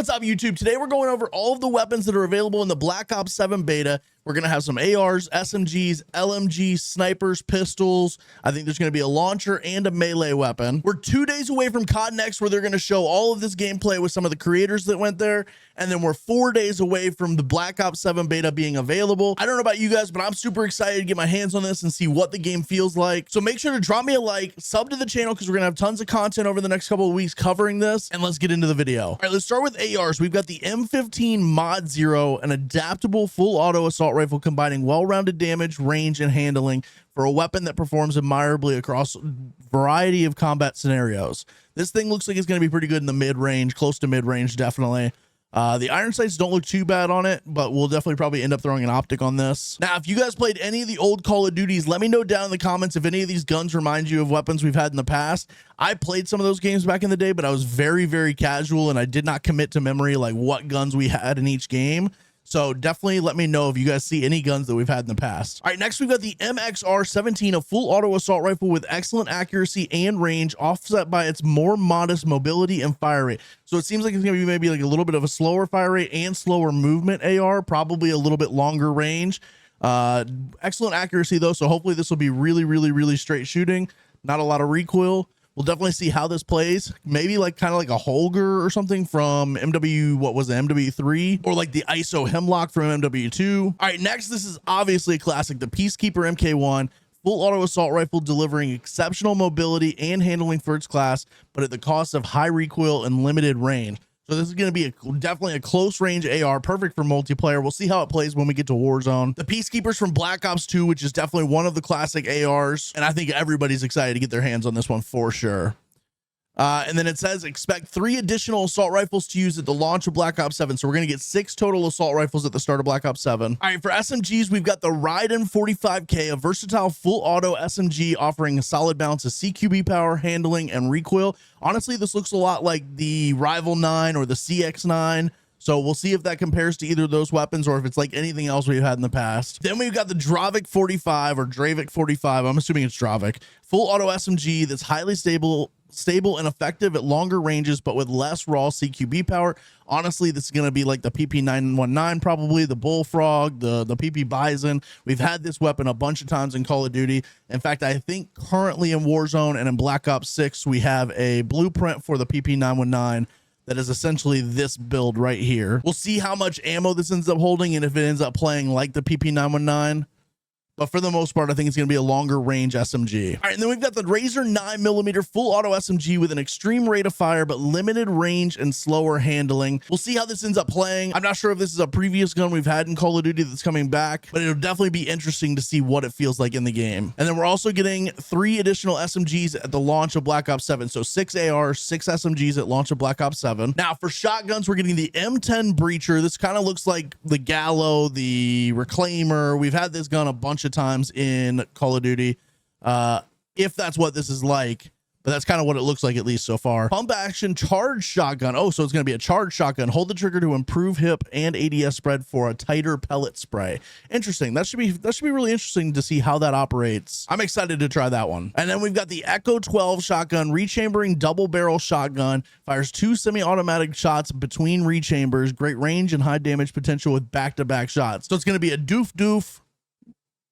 What's up, YouTube? Today we're going over all of the weapons that are available in the Black Ops 7 beta. We're going to have some ARs, SMGs, LMGs, snipers, pistols. I think there's going to be a launcher and a melee weapon. We're 2 days away from COD Next, where they're going to show all of this gameplay with some of the creators that went there. And then we're 4 days away from the Black Ops 7 beta being available. I don't know about you guys, but I'm super excited to get my hands on this and see what the game feels like. So make sure to drop me a like, sub to the channel, because we're going to have tons of content over the next couple of weeks covering this. And let's get into the video. All right, let's start with ARs. We've got the M15 Mod 0, an adaptable full auto assault rifle combining well-rounded damage, range, and handling for a weapon that performs admirably across a variety of combat scenarios. This thing looks like it's going to be pretty good in the mid-range, close to mid-range, definitely. The iron sights don't look too bad on it, but we'll definitely probably end up throwing an optic on this. Now, if you guys played any of the old Call of Duties, let me know down in the comments if any of these guns remind you of weapons we've had in the past. I played some of those games back in the day, but I was very, very casual, and I did not commit to memory like what guns we had in each game. So definitely let me know if you guys see any guns that we've had in the past. All right, next we've got the MXR-17, a full auto assault rifle with excellent accuracy and range, offset by its more modest mobility and fire rate. So it seems like it's going to be maybe like a little bit of a slower fire rate and slower movement AR, probably a little bit longer range. Excellent accuracy though, so hopefully this will be really, really, really straight shooting. Not a lot of recoil. We'll definitely see how this plays. Maybe like kind of like a Holger or something from MW3, or like the ISO Hemlock from MW2. All right, next, this is obviously a classic, the Peacekeeper MK1, full auto assault rifle delivering exceptional mobility and handling for its class, but at the cost of high recoil and limited range. So this is going to be definitely a close range AR, perfect for multiplayer. We'll see how it plays when we get to Warzone. The Peacekeepers from Black Ops 2, which is definitely one of the classic ARs, and I think everybody's excited to get their hands on this one for sure. And then it says expect 3 additional assault rifles to use at the launch of Black Ops 7. So we're going to get 6 total assault rifles at the start of Black Ops 7. All right, for SMGs, we've got the Raiden 45K, a versatile full auto SMG offering a solid balance of CQB power, handling, and recoil. Honestly, this looks a lot like the Rival 9 or the CX9. So we'll see if that compares to either of those weapons or if it's like anything else we've had in the past. Then we've got the Dravik 45 or Dravik 45. I'm assuming it's Dravik. Full auto SMG that's highly stable and effective at longer ranges, but with less raw CQB power. Honestly, this is going to be like the PP919, probably the Bullfrog, the PP Bison. We've had this weapon a bunch of times in Call of Duty. In fact, I think currently in Warzone and in Black Ops 6, we have a blueprint for the PP919 that is essentially this build right here. We'll see how much ammo this ends up holding and if it ends up playing like the PP919. But for the most part, I think it's going to be a longer range SMG. All right, and then we've got the Razor 9mm full auto SMG with an extreme rate of fire, but limited range and slower handling. We'll see how this ends up playing. I'm not sure if this is a previous gun we've had in Call of Duty that's coming back, but it'll definitely be interesting to see what it feels like in the game. And then we're also getting 3 additional SMGs at the launch of Black Ops 7. So 6 ARs, 6 SMGs at launch of Black Ops 7. Now for shotguns, we're getting the M10 Breacher. This kind of looks like the Gallo, the Reclaimer. We've had this gun a bunch of times in Call of Duty, if that's what this is like, but that's kind of what it looks like, at least so far. Pump action charged shotgun. Oh, so it's going to be a charged shotgun. Hold the trigger to improve hip and ADS spread for a tighter pellet spray. Interesting. That should be really interesting to see how that operates. I'm excited to try that one. And then we've got the Echo 12 shotgun, rechambering double barrel shotgun, fires 2 semi-automatic shots between rechambers, great range and high damage potential with back-to-back shots. So it's going to be a doof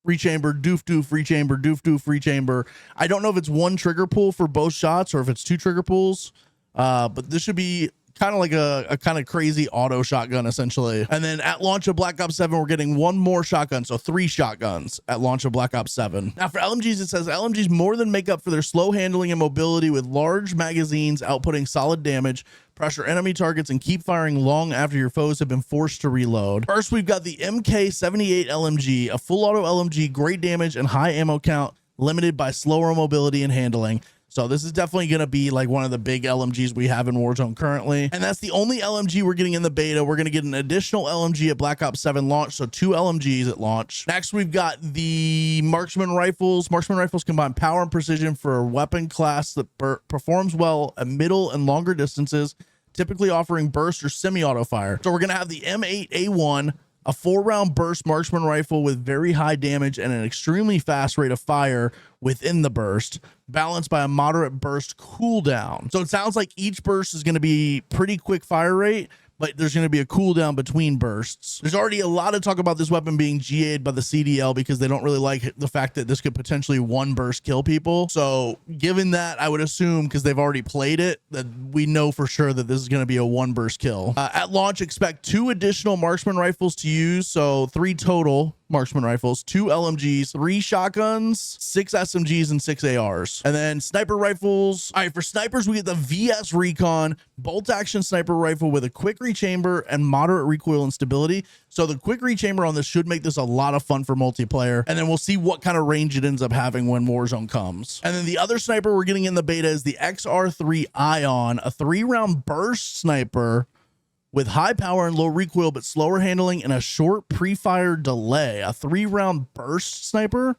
rechamber, doof rechamber, doof rechamber. I don't know if it's 1 trigger pull for both shots or if it's 2 trigger pulls, but this should be kind of like a kind of crazy auto shotgun essentially. And then at launch of Black Ops 7, we're getting 1 more shotgun, so 3 shotguns at launch of Black Ops 7. Now for LMGs, it says LMGs more than make up for their slow handling and mobility, with large magazines outputting solid damage, pressure enemy targets, and keep firing long after your foes have been forced to reload. First, we've got the MK78 LMG, a full auto LMG, great damage and high ammo count, limited by slower mobility and handling. So this is definitely going to be like one of the big LMGs we have in Warzone currently. And that's the only LMG we're getting in the beta. We're going to get an additional LMG at Black Ops 7 launch. So 2 LMGs at launch. Next, we've got the Marksmen Rifles. Marksmen Rifles combine power and precision for a weapon class that performs well at middle and longer distances, typically offering burst or semi-auto fire. So we're going to have the M8A1, a 4-round burst marksman rifle with very high damage and an extremely fast rate of fire within the burst, balanced by a moderate burst cooldown. So it sounds like each burst is going to be pretty quick fire rate, but there's going to be a cooldown between bursts. There's already a lot of talk about this weapon being GA'd by the CDL because they don't really like the fact that this could potentially one burst kill people. So given that, I would assume, because they've already played it, that we know for sure that this is going to be a one burst kill. At launch, expect 2 additional Marksmen rifles to use, so 3 total Marksmen rifles, 2 LMGs, 3 shotguns, 6 SMGs, and 6 ARs. And then sniper rifles. All right, for snipers, we get the VS Recon bolt action sniper rifle with a quick rechamber and moderate recoil and stability. So the quick rechamber on this should make this a lot of fun for multiplayer. And then we'll see what kind of range it ends up having when Warzone comes. And then the other sniper we're getting in the beta is the XR3 Ion, a 3-round burst sniper with high power and low recoil, but slower handling and a short pre-fire delay. A 3-round burst sniper.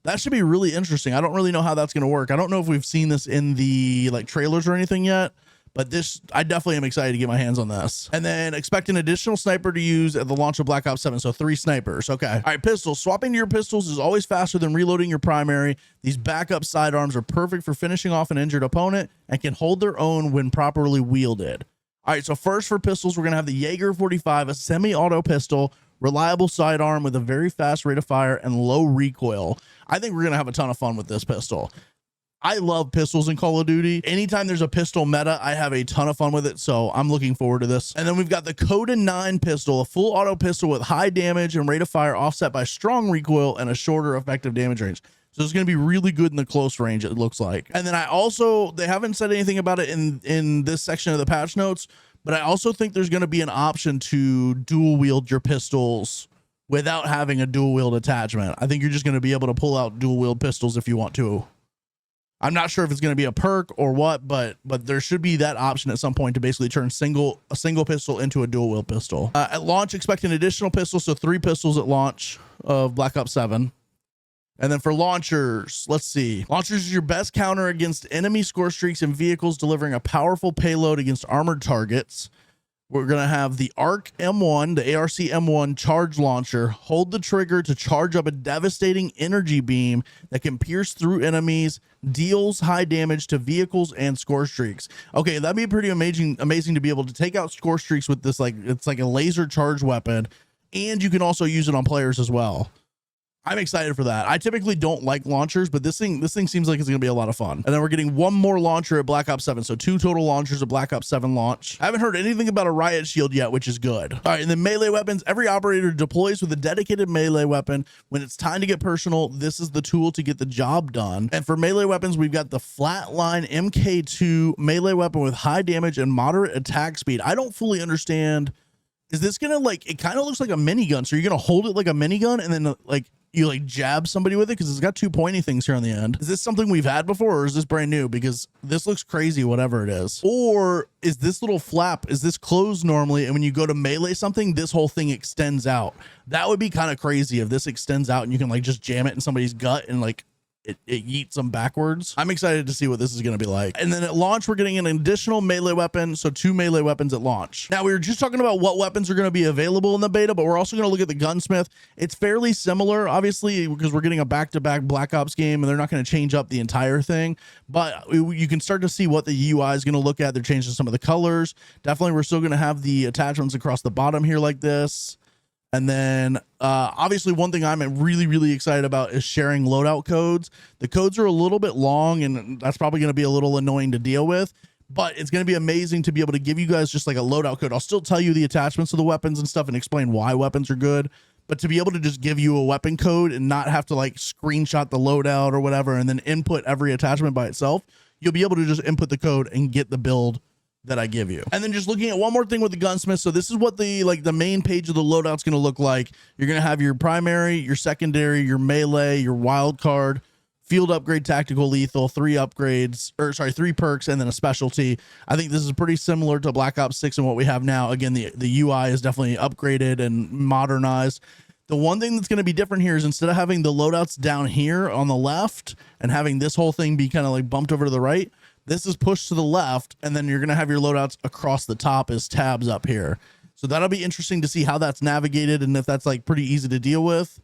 That should be really interesting. I don't really know how that's going to work. I don't know if we've seen this in the trailers or anything yet, but this, I definitely am excited to get my hands on this. And then expect an additional sniper to use at the launch of Black Ops 7. So 3 snipers. Okay. All right, pistols. Swapping to your pistols is always faster than reloading your primary. These backup sidearms are perfect for finishing off an injured opponent and can hold their own when properly wielded. All right, so first for pistols, we're going to have the Jaeger 45, a semi-auto pistol, reliable sidearm with a very fast rate of fire and low recoil. I think we're going to have a ton of fun with this pistol. I love pistols in Call of Duty. Anytime there's a pistol meta, I have a ton of fun with it, so I'm looking forward to this. And then we've got the Coda 9 pistol, a full auto pistol with high damage and rate of fire offset by strong recoil and a shorter effective damage range. So it's going to be really good in the close range, it looks like. And then they haven't said anything about it in this section of the patch notes, but I also think there's going to be an option to dual wield your pistols without having a dual wield attachment. I think you're just going to be able to pull out dual wield pistols if you want to. I'm not sure if it's going to be a perk or what, but there should be that option at some point to basically turn a single pistol into a dual wield pistol. At launch, expect an additional pistol, so 3 pistols at launch of Black Ops 7. And then for launchers, let's see. Launchers is your best counter against enemy score streaks and vehicles, delivering a powerful payload against armored targets. We're going to have the ARC M1, the ARC M1 charge launcher. Hold the trigger to charge up a devastating energy beam that can pierce through enemies, deals high damage to vehicles and score streaks. Okay, that'd be pretty amazing to be able to take out score streaks with this, it's like a laser charge weapon, and you can also use it on players as well. I'm excited for that. I typically don't like launchers, but this thing seems like it's going to be a lot of fun. And then we're getting 1 more launcher at Black Ops 7. So 2 total launchers at Black Ops 7 launch. I haven't heard anything about a riot shield yet, which is good. All right, and then melee weapons. Every operator deploys with a dedicated melee weapon. When it's time to get personal, this is the tool to get the job done. And for melee weapons, we've got the Flatline MK2 melee weapon with high damage and moderate attack speed. I don't fully understand. Is this going to it kind of looks like a minigun. So you're going to hold it like a minigun and then you jab somebody with it, because it's got 2 pointy things here on the end. Is this something we've had before, or is this brand new? Because this looks crazy, whatever it is. Or is this little flap, is this closed normally, and when you go to melee something, this whole thing extends out? That would be kind of crazy if this extends out and you can just jam it in somebody's gut and it yeets them backwards. I'm excited to see what this is going to be like. And then at launch, we're getting an additional melee weapon. So 2 melee weapons at launch. Now, we were just talking about what weapons are going to be available in the beta, but we're also going to look at the gunsmith. It's fairly similar, obviously, because we're getting a back-to-back Black Ops game and they're not going to change up the entire thing, but you can start to see what the UI is going to look at. They're changing some of the colors. Definitely, we're still going to have the attachments across the bottom here like this. And then obviously one thing I'm really, really excited about is sharing loadout codes. The codes are a little bit long and that's probably going to be a little annoying to deal with, but it's going to be amazing to be able to give you guys just a loadout code. I'll still tell you the attachments of the weapons and stuff and explain why weapons are good, but to be able to just give you a weapon code and not have to screenshot the loadout or whatever and then input every attachment by itself, you'll be able to just input the code and get the build that I give you. And then just looking at one more thing with the gunsmith. So this is what the main page of the loadout's going to look like. You're going to have your primary, your secondary, your melee, your wild card, field upgrade, tactical, lethal, 3 upgrades, 3 perks, and then a specialty. I think this is pretty similar to Black Ops 6 and what we have now. Again, the UI is definitely upgraded and modernized. The one thing that's going to be different here is instead of having the loadouts down here on the left and having this whole thing be kind of bumped over to the right, this is pushed to the left, and then you're going to have your loadouts across the top as tabs up here. So that'll be interesting to see how that's navigated and if that's pretty easy to deal with.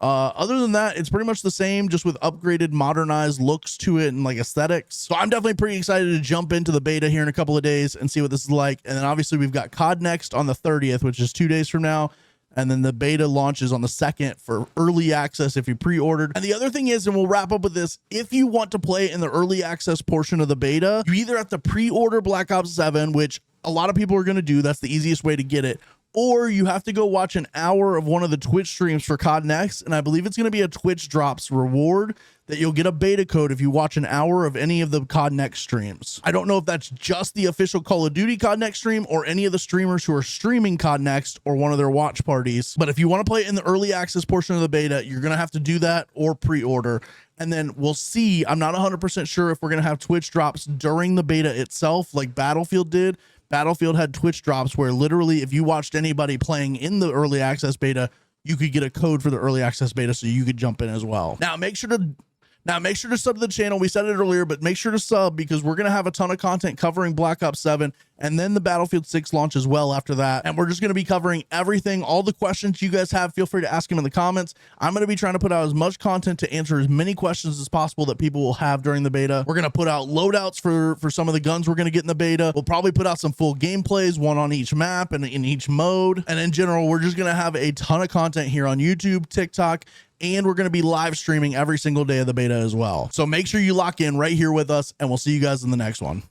Other than that, it's pretty much the same, just with upgraded, modernized looks to it and like aesthetics. So I'm definitely pretty excited to jump into the beta here in a couple of days and see what this is like. And then obviously we've got COD Next on the 30th, which is 2 days from now. And then the beta launches on the 2nd for early access if you pre-ordered. And the other thing is, and we'll wrap up with this, if you want to play in the early access portion of the beta, you either have to pre-order Black Ops 7, which a lot of people are going to do. That's the easiest way to get it. Or you have to go watch an hour of one of the Twitch streams for COD Next. And I believe it's going to be a Twitch drops reward that you'll get a beta code if you watch an hour of any of the COD Next streams. I don't know if that's just the official Call of Duty COD Next stream or any of the streamers who are streaming COD Next or one of their watch parties. But if you want to play it in the early access portion of the beta, you're going to have to do that or pre-order. And then we'll see. I'm not 100% sure if we're going to have Twitch drops during the beta itself, like Battlefield did. Battlefield had Twitch drops where literally if you watched anybody playing in the early access beta, you could get a code for the early access beta so you could jump in as well. Now make sure to sub to the channel. We said it earlier, but make sure to sub because we're going to have a ton of content covering Black Ops 7 and then the Battlefield 6 launch as well after that. And we're just going to be covering everything. All the questions you guys have, feel free to ask them in the comments. I'm going to be trying to put out as much content to answer as many questions as possible that people will have during the beta. We're going to put out loadouts for some of the guns we're going to get in the beta. We'll probably put out some full gameplays, one on each map and in each mode. And in general, we're just going to have a ton of content here on YouTube, TikTok, and we're going to be live streaming every single day of the beta as well. So make sure you lock in right here with us, and we'll see you guys in the next one.